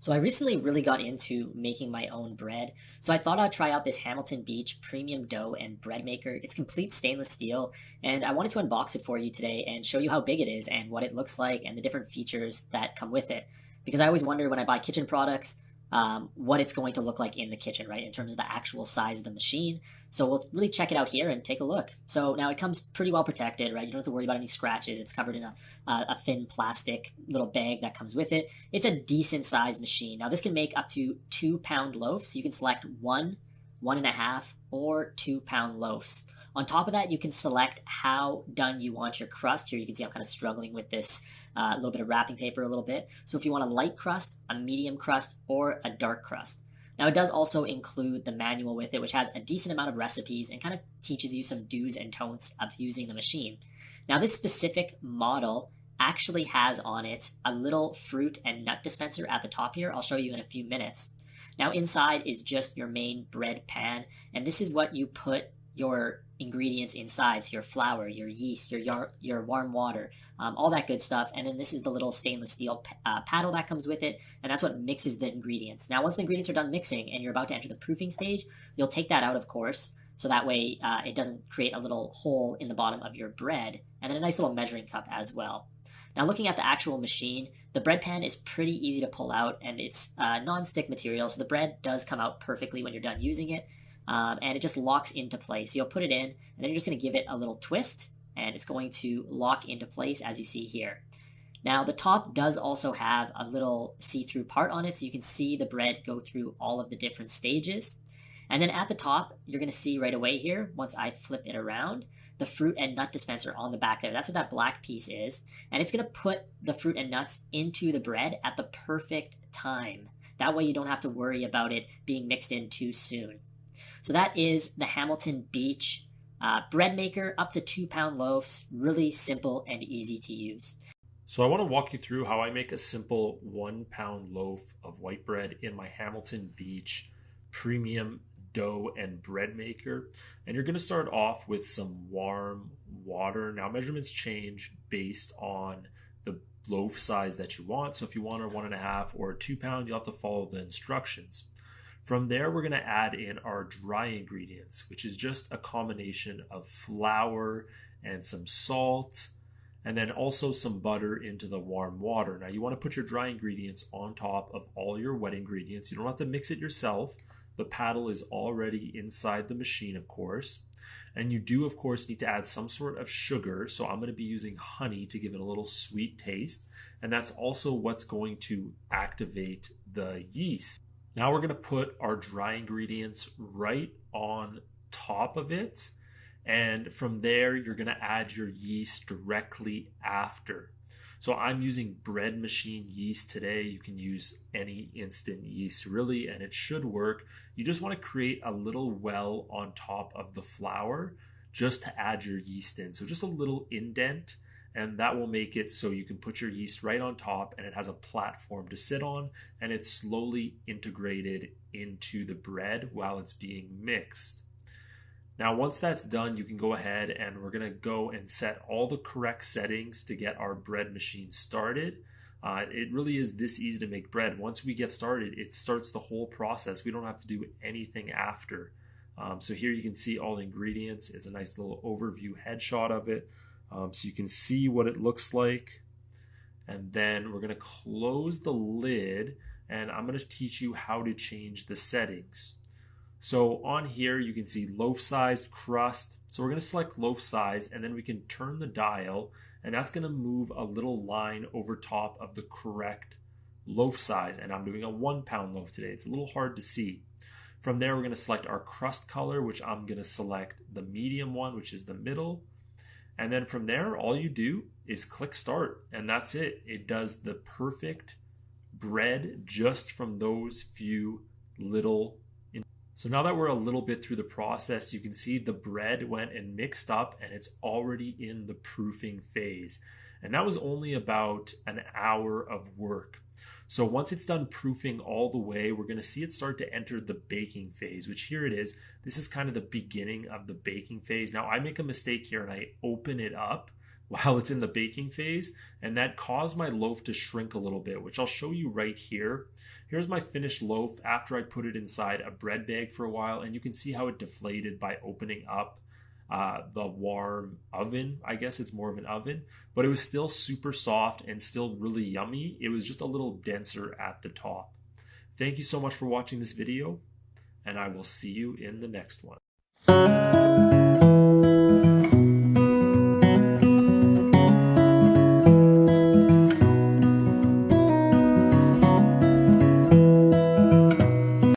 So I recently really got into making my own bread. So I thought I'd try out this Hamilton Beach premium dough and bread maker. It's complete stainless steel, and I wanted to unbox it for you today and show you how big it is and what it looks like and the different features that come with it. Because I always wonder when I buy kitchen products, what it's going to look like in the kitchen, right? In terms of the actual size of the machine. So we'll really check it out here and take a look. So now it comes pretty well protected, right? You don't have to worry about any scratches. It's covered in a thin plastic little bag that comes with it. It's a decent sized machine. Now this can make up to 2 pound loaves. So you can select one, 1.5, or 2 pound loaves. On top of that, you can select how done you want your crust. Here you can see I'm kind of struggling with this little bit of wrapping paper a little bit. So if you want a light crust, a medium crust, or a dark crust. Now it does also include the manual with it, which has a decent amount of recipes and kind of teaches you some do's and don'ts of using the machine. Now this specific model actually has on it a little fruit and nut dispenser at the top here. I'll show you in a few minutes. Now inside is just your main bread pan, and this is what you put your ingredients inside, so your flour, your yeast, your warm water, all that good stuff. And then this is the little stainless steel paddle that comes with it, and that's what mixes the ingredients. Now, once the ingredients are done mixing and you're about to enter the proofing stage, you'll take that out, of course, so that way it doesn't create a little hole in the bottom of your bread, and then a nice little measuring cup as well. Now, looking at the actual machine, the bread pan is pretty easy to pull out, and it's non-stick material, so the bread does come out perfectly when you're done using it. And it just locks into place. So you'll put it in, and then you're just going to give it a little twist, and it's going to lock into place as you see here. Now, the top does also have a little see-through part on it, so you can see the bread go through all of the different stages. And then at the top, you're going to see right away here, once I flip it around, the fruit and nut dispenser on the back there. That's what that black piece is. And it's going to put the fruit and nuts into the bread at the perfect time. That way you don't have to worry about it being mixed in too soon. So that is the Hamilton Beach bread maker, up to 2 pound loaves. Really simple and easy to use. So I want to walk you through how I make a simple 1 pound loaf of white bread in my Hamilton Beach premium dough and bread maker. And you're going to start off with some warm water. Now measurements change based on the loaf size that you want. So if you want a 1.5 or a 2 pound, you'll have to follow the instructions. From there, we're going to add in our dry ingredients, which is just a combination of flour and some salt, and then also some butter into the warm water. Now, you want to put your dry ingredients on top of all your wet ingredients. You don't have to mix it yourself. The paddle is already inside the machine, of course. And you do, of course, need to add some sort of sugar. So I'm going to be using honey to give it a little sweet taste. And that's also what's going to activate the yeast. Now we're going to put our dry ingredients right on top of it. And from there, you're going to add your yeast directly after. So I'm using bread machine yeast today. You can use any instant yeast really, and it should work. You just want to create a little well on top of the flour just to add your yeast in. So just a little indent, and that will make it so you can put your yeast right on top and it has a platform to sit on, and it's slowly integrated into the bread while it's being mixed. Now, once that's done, you can go ahead and we're going to go and set all the correct settings to get our bread machine started. It really is this easy to make bread. Once we get started, it starts the whole process. We don't have to do anything after. So here you can see all the ingredients. It's a nice little overview headshot of it. So you can see what it looks like. And then we're going to close the lid, and I'm going to teach you how to change the settings. So on here you can see loaf size, crust. So we're going to select loaf size, and then we can turn the dial, and that's going to move a little line over top of the correct loaf size. And I'm doing a 1 pound loaf today. It's a little hard to see. From there, we're going to select our crust color, which I'm going to select the medium one, which is the middle. And then from there, all you do is click start, and that's it. It does the perfect bread just from those few little. So now that we're a little bit through the process, you can see the bread went and mixed up, and it's already in the proofing phase. And that was only about an hour of work. So once it's done proofing all the way, we're going to see it start to enter the baking phase, which here it is. This is kind of the beginning of the baking phase. Now I make a mistake here and I open it up, while it's in the baking phase, and that caused my loaf to shrink a little bit, which I'll show you right here. Here's my finished loaf after I put it inside a bread bag for a while, and you can see how it deflated by opening up the warm oven. I guess it's more of an oven, but it was still super soft and still really yummy. It was just a little denser at the top. Thank you so much for watching this video, and I will see you in the next one.